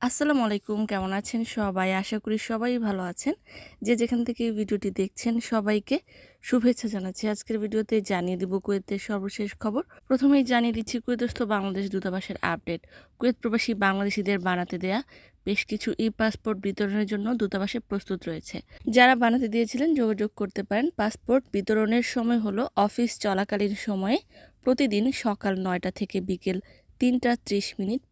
আসসালামু আলাইকুম, কেমন আছেন সবাই? আশা করি সবাই ভালো আছেন। যে যেখান থেকে এই ভিডিওটি দেখছেন সবাইকে শুভেচ্ছা জানাচ্ছি। আজকের ভিডিওতে জানিয়ে দিব কুয়েতের সর্বশেষ খবর। প্রথমেই জানিয়ে দিচ্ছি কুয়েতস্থ বাংলাদেশ দূতাবাসের আপডেট। কুয়েত প্রবাসী বাংলাদেশিদের বানাতে দেয়া বেশ কিছু পাসপোর্ট বিতরণের জন্য দূতাবাসে প্রস্তুত রয়েছে। যারা বানাতে দিয়েছিলেন যোগাযোগ করতে পারেন। পাসপোর্ট বিতরণের সময় হলো অফিস চলাকালীন সময়ে প্রতিদিন সকাল ৯টা থেকে বিকেল ৩টা ৩০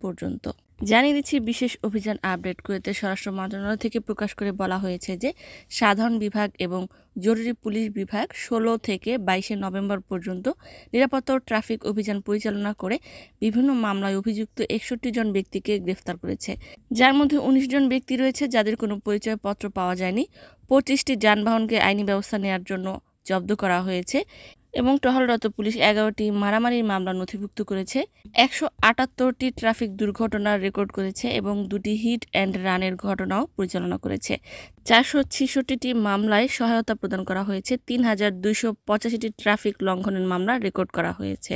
পর্যন্ত। জানিয়ে দিচ্ছি বিশেষ অভিযান আপডেট। কুয়েতের স্বরাষ্ট্র মন্ত্রণালয় থেকে প্রকাশ করে বলা হয়েছে যে সাধারণ বিভাগ এবং জরুরি পুলিশ বিভাগ ১৬ থেকে ২২ নভেম্বর পর্যন্ত নিরাপত্তা ও ট্রাফিক অভিযান পরিচালনা করে বিভিন্ন মামলায় অভিযুক্ত ৬১ জন ব্যক্তিকে গ্রেফতার করেছে, যার মধ্যে ১৯ জন ব্যক্তি রয়েছে যাদের কোনো পরিচয়পত্র পাওয়া যায়নি। ২৫টি যানবাহনকে আইনি ব্যবস্থা নেওয়ার জন্য জব্দ করা হয়েছে এবং টহলরত পুলিশ ১১টি মারামারির মামলা নথিভুক্ত করেছে, ১৭৮টি ট্রাফিক দুর্ঘটনার রেকর্ড করেছে এবং ২টি হিট অ্যান্ড রানের ঘটনাও পরিচালনা করেছে। ৪৬৬টি মামলায় সহায়তা প্রদান করা হয়েছে। ৩,২৮৫টি ট্রাফিক লঙ্ঘনের মামলা রেকর্ড করা হয়েছে।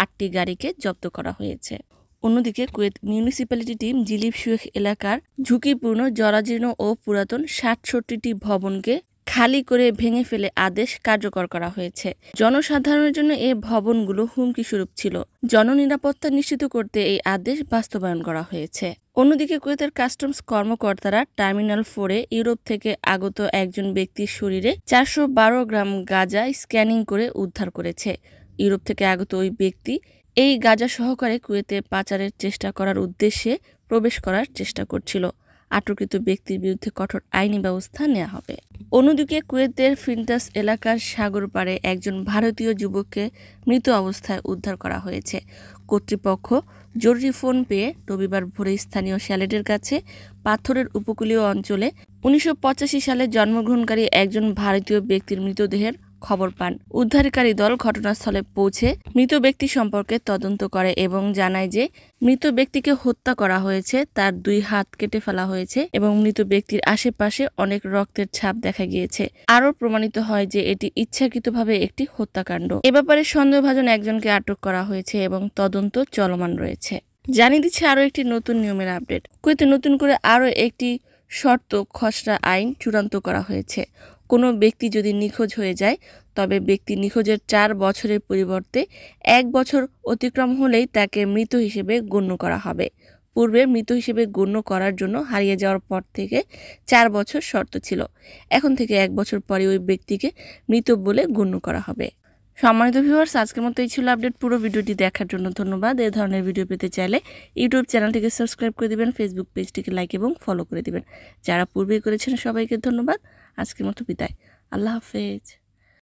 ৮টি গাড়িকে জব্দ করা হয়েছে। অন্যদিকে কুয়েত মিউনিসিপ্যালিটি টিম জিলিপ শুয়েখ এলাকার ঝুঁকিপূর্ণ, জরাজীর্ণ ও পুরাতন ৬৭টি ভবনকে খালি করে ভেঙে ফেলে আদেশ কার্যকর করা হয়েছে। জনসাধারণের জন্য এই ভবনগুলো হুমকি স্বরূপ ছিল। জননিরাপত্তা নিশ্চিত করতে এই আদেশ বাস্তবায়ন করা হয়েছে। অন্যদিকে কুয়েতের কাস্টমস কর্মকর্তারা টার্মিনাল 4-এ ইউরোপ থেকে আগত একজন ব্যক্তির শরীরে ৪১২ গ্রাম গাঁজা স্ক্যানিং করে উদ্ধার করেছে। ইউরোপ থেকে আগত ওই ব্যক্তি এই গাঁজা সহকারে কুয়েতে পাচারের চেষ্টা করার উদ্দেশ্যে প্রবেশ করার চেষ্টা করছিল। আটককৃত ব্যক্তির বিরুদ্ধে কঠোর আইনি ব্যবস্থা নেওয়া হবে। অন্যদিকে কুয়েতের ফিন্টাস এলাকার সাগর পাড়ে একজন ভারতীয় যুবককে মৃত অবস্থায় উদ্ধার করা হয়েছে। কর্তৃপক্ষ জরুরি ফোন পেয়ে রবিবার ভোরে স্থানীয় শ্যালেটের কাছে পাথরের উপকূলীয় অঞ্চলে ১৯৮৫ সালে জন্মগ্রহণকারী একজন ভারতীয় ব্যক্তির মৃতদেহের খবর পান। উদ্ধারকারী দল ঘটনাস্থলে পৌঁছে মৃত ব্যক্তি সম্পর্কে তদন্ত করে এবং জানায় যে মৃত ব্যক্তিকে হত্যা করা হয়েছে, তার ২ হাত কেটে ফেলা হয়েছে এবং মৃত ব্যক্তির আশেপাশে অনেক রক্তের ছাপ দেখা গিয়েছে। আরও প্রমাণিত হয় যে এটি ইচ্ছাকৃতভাবে একটি হত্যাকাণ্ড। এ ব্যাপারে সন্দেহভাজন একজনকে আটক করা হয়েছে এবং তদন্ত চলমান রয়েছে। জানিয়ে দিচ্ছে আরও একটি নতুন নিয়মের আপডেট। কুয়েতে নতুন করে আরও একটি শর্ত খসড়া আইন চূড়ান্ত করা হয়েছে। কোনো ব্যক্তি যদি নিখোঁজ হয়ে যায় তবে ব্যক্তি নিখোঁজের ৪ বছরের পরিবর্তে ১ বছর অতিক্রম হলেই তাকে মৃত হিসেবে গণ্য করা হবে। পূর্বে মৃত হিসেবে গণ্য করার জন্য হারিয়ে যাওয়ার পর থেকে ৪ বছর শর্ত ছিল। এখন থেকে ১ বছর পরে ওই ব্যক্তিকে মৃত বলে গণ্য করা হবে। সম্মানিত ভিউয়ার্স, আজকের মতো এই ছিল আপডেট। পুরো ভিডিওটি দেখার জন্য ধন্যবাদ। এই ধরনের ভিডিও পেতে চাইলে ইউটিউব চ্যানেলটিকে সাবস্ক্রাইব করে দিবেন, ফেসবুক পেজটিকে লাইক এবং ফলো করে দিবেন। যারা পূর্বে করেছেন সবাইকে ধন্যবাদ। আজকের মতো বিদায়। আল্লাহ হাফেজ।